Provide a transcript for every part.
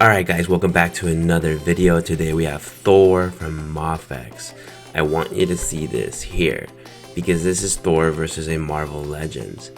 Alright guys, welcome back to another video. Today we have Thor from MAFEX. I want you to see this here because this is Thor versus a Marvel Legends.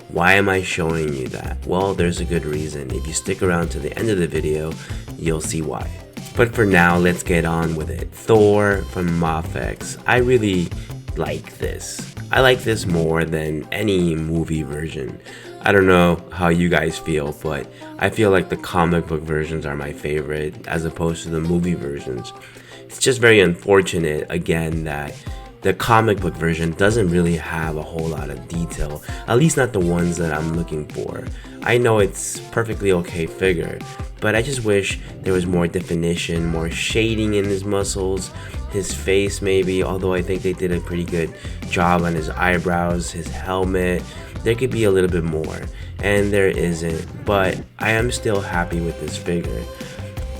Why am I showing you that? Well, there's a good reason. If you stick around to the end of the video, you'll see why. But for now, let's get on with it. Thor from MAFEX. I really like this. I like this more than any movie version. I don't know how you guys feel, but I feel like the comic book versions are my favorite as opposed to the movie versions. It's just very unfortunate, again, that the comic book version doesn't really have a whole lot of detail, at least not the ones that I'm looking for. I know it's perfectly okay figure, but I just wish there was more definition, more shading in his muscles, his face maybe, although I think they did a pretty good job on his eyebrows, his helmet. There could be a little bit more, and there isn't, but I am still happy with this figure.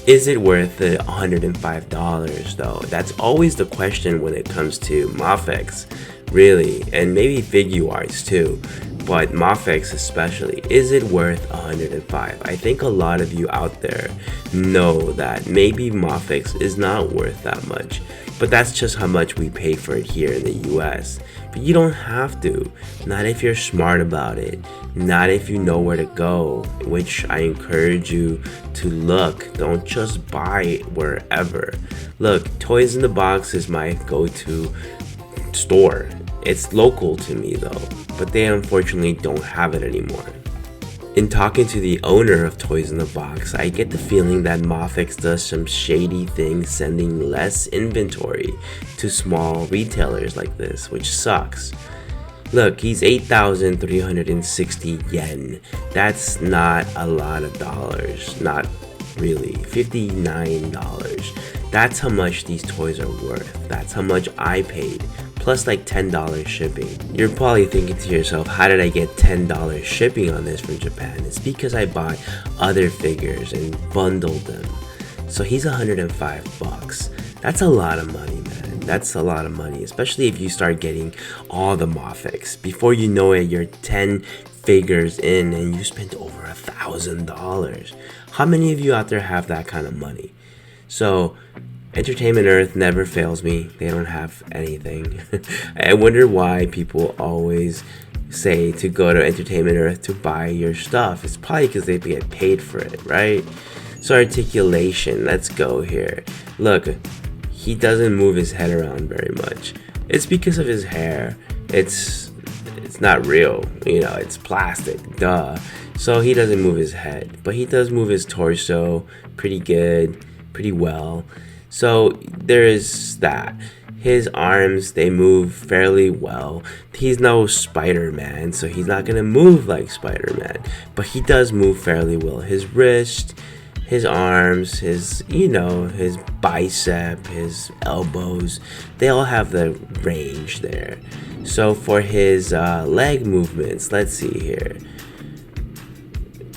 Is it worth the $105 though? That's always the question when it comes to MAFEX, really, and maybe Figuarts too, but MAFEX especially. Is it worth $105? I think a lot of you out there know that maybe MAFEX is not worth that much, but that's just how much we pay for it here in the US. But you don't have to, not if you're smart about it, not if you know where to go, which I encourage you to look. Don't just buy it wherever. Look, Toys in the Box is my go-to store. It's local to me though, but they unfortunately don't have it anymore. In talking to the owner of Toys in the Box, I get the feeling that MAFEX does some shady things, sending less inventory to small retailers like this, which sucks. Look, he's 8,360 yen. That's not a lot of dollars, not really. $59. That's how much these toys are worth. That's how much I paid, plus like $10 shipping. You're probably thinking to yourself, how did I get $10 shipping on this from Japan? It's because I bought other figures and bundled them. So he's 105 bucks. That's a lot of money, man. That's a lot of money, especially if you start getting all the MAFEX. Before you know it, you're 10 figures in and you spent over $1,000. How many of you out there have that kind of money? So Entertainment Earth never fails me. They don't have anything. I wonder why people always say to go to Entertainment Earth to buy your stuff. It's probably because they get paid for it, right? So Articulation, let's go here. Look, he doesn't move his head around very much. It's because of his hair. It's not real, you know, it's plastic, duh. So he doesn't move his head, but he does move his torso pretty good, pretty well. So there is that. His arms, they move fairly well. He's no Spider-Man, so he's not gonna move like Spider-Man, but he does move fairly well. His wrist, his arms, his, you know, his bicep, his elbows, they all have the range there. So for his leg movements, let's see here.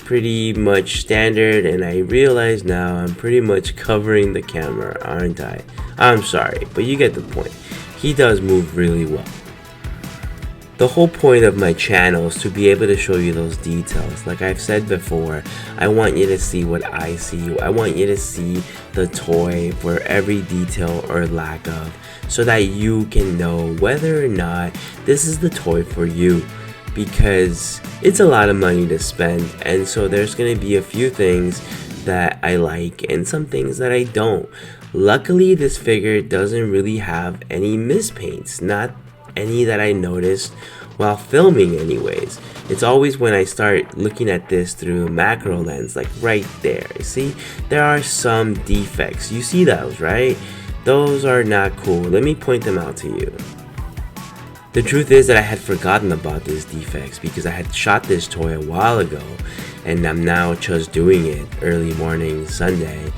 Pretty much standard, and I realize now I'm pretty much covering the camera, aren't I? I'm sorry, but you get the point. He does move really well. The whole point of my channel is to be able to show you those details. Like I've said before, I want you to see what I see. I want you to see the toy for every detail or lack of, so that you can know whether or not this is the toy for you. Because it's a lot of money to spend, and so there's going to be a few things that I like and some things that I don't. Luckily, this figure doesn't really have any mispaints, not any that I noticed while filming anyways. It's always when I start looking at this through a macro lens, like right there. See, there are some defects. You see those, right? Those are not cool. Let me point them out to you. The truth is that I had forgotten about these defects because I had shot this toy a while ago, and I'm now just doing it early morning Sunday.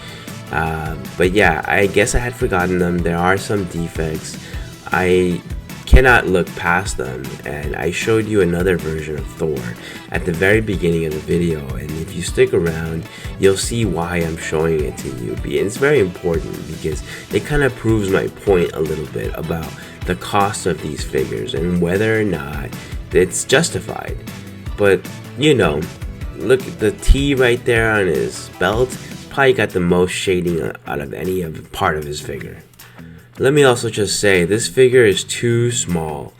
But yeah, I guess I had forgotten them. There are some defects. I cannot look past them, and I showed you another version of Thor at the very beginning of the video, and if you stick around, you'll see why I'm showing it to you. And it's very important because it kind of proves my point a little bit about the cost of these figures and whether or not it's justified. But you know, look at the T right there on his belt. probably got the most shading out of any part of his figure. Let me also just say, this figure is too small.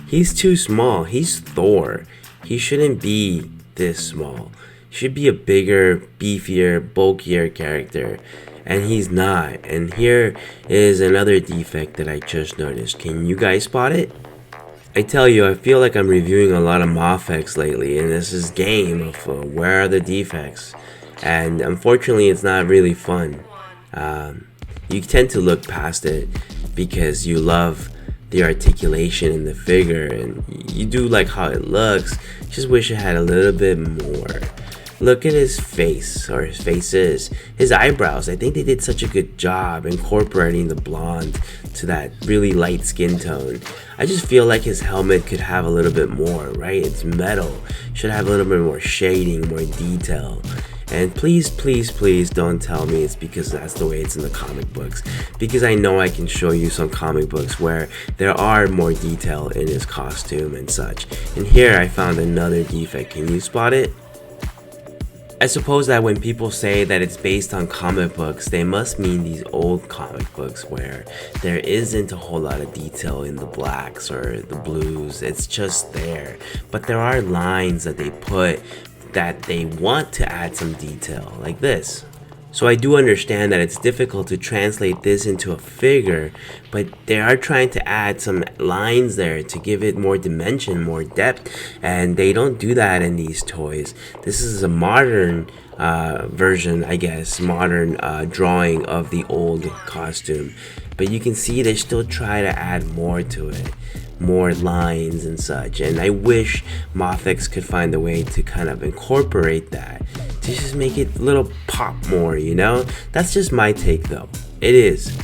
He's too small. He's Thor. He shouldn't be this small. He should be a bigger, beefier, bulkier character. And he's not. And here is another defect that I just noticed. Can you guys spot it? I tell you, I feel like I'm reviewing a lot of MAFEX lately, and this is game of where are the defects. And unfortunately, it's not really fun. You tend to look past it because you love the articulation in the figure, and you do like how it looks. Just wish it had a little bit more. Look at his face, or his faces, his eyebrows. I think they did such a good job incorporating the blonde to that really light skin tone. I just feel like his helmet could have a little bit more, right? It's metal. Should have a little bit more shading, more detail. And please, please, please don't tell me it's because that's the way it's in the comic books. Because I know I can show you some comic books where there are more detail in his costume and such. And here I found another defect. Can you spot it? I suppose that when people say that it's based on comic books, they must mean these old comic books where there isn't a whole lot of detail in the blacks or the blues. It's just there. But there are lines that they put that they want to add some detail, like this. So I do understand that it's difficult to translate this into a figure, but they are trying to add some lines there to give it more dimension, more depth, and they don't do that in these toys. This is a modern version, I guess, modern drawing of the old costume. But you can see they still try to add more to it, more lines and such. And I wish MAFEX could find a way to kind of incorporate that, to just make it a little pop more, you know? That's just my take though. It is.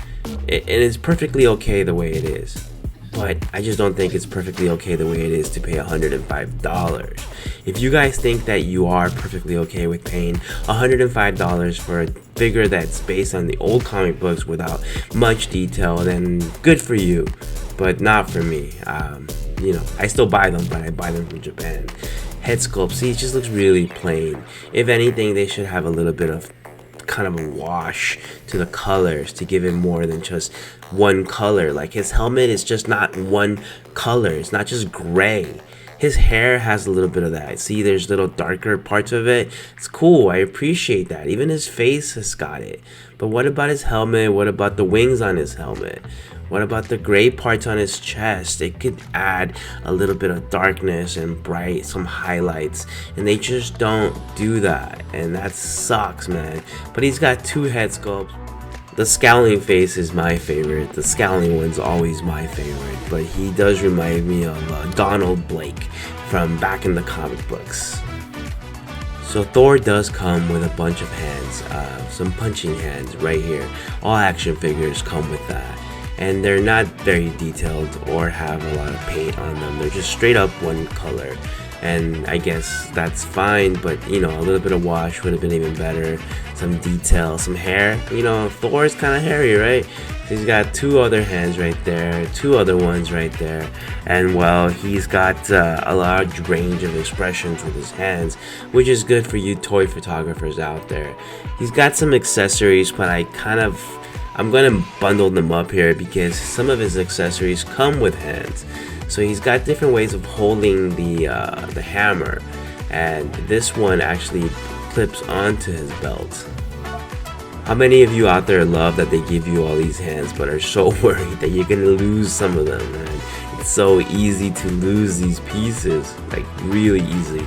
It is perfectly okay the way it is. But I just don't think it's perfectly okay the way it is to pay $105. If you guys think that you are perfectly okay with paying $105 for a figure that's based on the old comic books without much detail, then good for you, but not for me. You know, I still buy them, but I buy them from Japan. Head sculpt, see, it just looks really plain. If anything, they should have a little bit of kind of a wash to the colors to give it more than just one color. Like his helmet is just not one color, it's not just gray. His hair has a little bit of that. See, there's little darker parts of it. It's cool, I appreciate that. Even his face has got it. But what about his helmet? What about the wings on his helmet? What about the gray parts on his chest? It could add a little bit of darkness and bright, some highlights, and they just don't do that, and that sucks, man. But he's got two head sculpts. The scowling face is my favorite. The scowling one's always my favorite, but he does remind me of Donald Blake from back in the comic books. So Thor does come with a bunch of hands, some punching hands right here. All action figures come with that. And they're not very detailed or have a lot of paint on them. They're just straight up one color. And I guess that's fine, but you know, a little bit of wash would have been even better. Some detail, some hair. You know, Thor's kind of hairy, right? He's got two other hands right there, two other ones right there. And well, he's got a large range of expressions with his hands, which is good for you toy photographers out there. He's got some accessories, but I'm gonna bundle them up here because some of his accessories come with hands. So he's got different ways of holding the hammer, and this one actually clips onto his belt. How many of you out there love that they give you all these hands but are so worried that you're gonna lose some of them, man? It's so easy to lose these pieces, like really easy.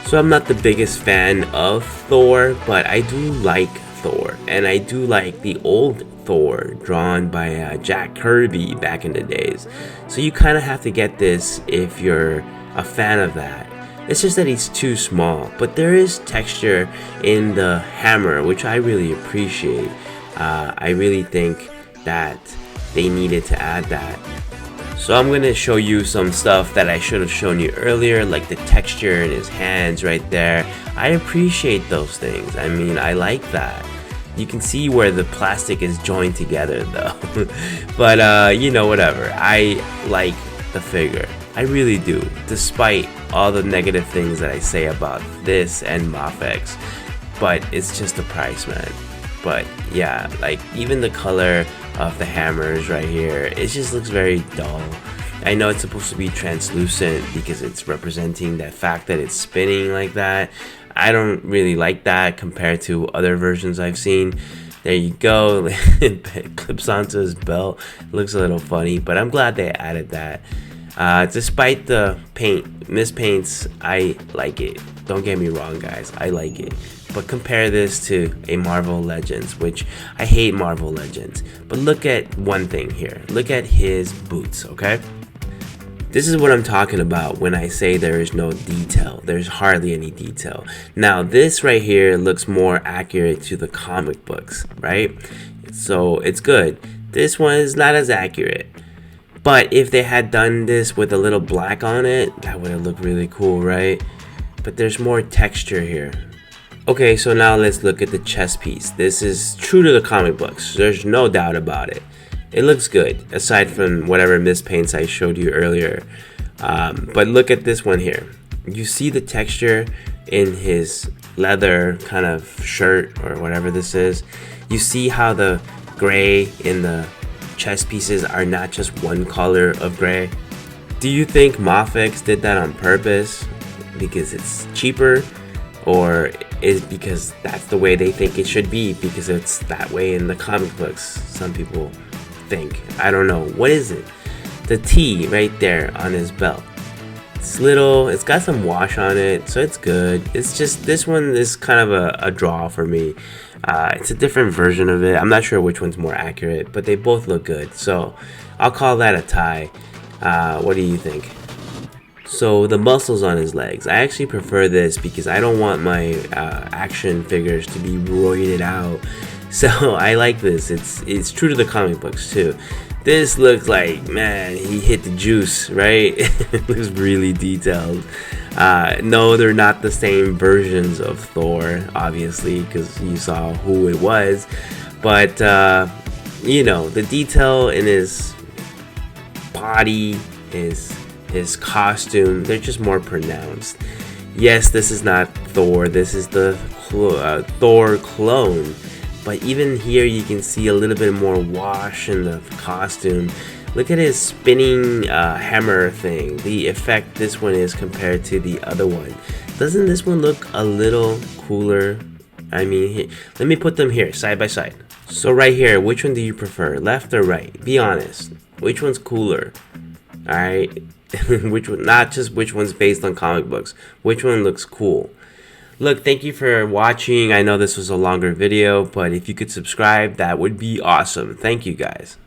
So I'm not the biggest fan of Thor, but I do like Thor, and I do like the old Thor drawn by Jack Kirby back in the days. So you kind of have to get this if you're a fan of that. It's just that he's too small, but there is texture in the hammer, which I really appreciate. I really think that they needed to add that. So I'm going to show you some stuff that I should have shown you earlier, like the texture in his hands right there. I appreciate those things. I mean, I like that. You can see where the plastic is joined together though. But you know, whatever. I like the figure. I really do, despite all the negative things that I say about this and MAFEX. but it's just the price, man. But yeah, like even the color of the hammers right here, it just looks very dull. I know it's supposed to be translucent because it's representing that fact that it's spinning like that. I don't really like that compared to other versions I've seen. There you go. It clips onto his belt. Looks a little funny, but I'm glad they added that. Despite the mispaints, I like it. Don't get me wrong, guys. I like it. But compare this to a Marvel Legends, which I hate Marvel Legends. But look at one thing here. Look at his boots, okay? This is what I'm talking about when I say there is no detail. There's hardly any detail. Now, this right here looks more accurate to the comic books, right? So it's good. This one is not as accurate. But if they had done this with a little black on it, that would have looked really cool, right? But there's more texture here. Okay, so now let's look at the chest piece. This is true to the comic books. There's no doubt about it. It looks good, aside from whatever mispaints I showed you earlier. But look at this one here. You see the texture in his leather kind of shirt or whatever this is. You see how the gray in the chest pieces are not just one color of gray. Do you think MAFEX did that on purpose because it's cheaper, or is because that's the way they think it should be because it's that way in the comic books? Some people think. I don't know. What is it? The T right there on his belt. It's little. It's got some wash on it, so it's good. It's just this one is kind of a draw for me. It's a different version of it. I'm not sure which one's more accurate, but they both look good. So I'll call that a tie. What do you think? So the muscles on his legs, I actually prefer this because I don't want my action figures to be roided out. So I like this. It's true to the comic books too. This looks like, man, he hit the juice, right? It looks really detailed. No, they're not the same versions of Thor, obviously, because you saw who it was. But you know, the detail in his body, his costume, they're just more pronounced. Yes, this is not Thor. This is the Thor clone. But even here you can see a little bit more wash in the costume. Look at his spinning hammer thing. The effect this one is compared to the other one. Doesn't this one look a little cooler? I mean, let me put them here side by side. So right here, which one do you prefer? Left or right? Be honest. Which one's cooler? Alright? Which one? Not just which one's based on comic books. Which one looks cool? Look, thank you for watching. I know this was a longer video, but if you could subscribe, that would be awesome. Thank you, guys.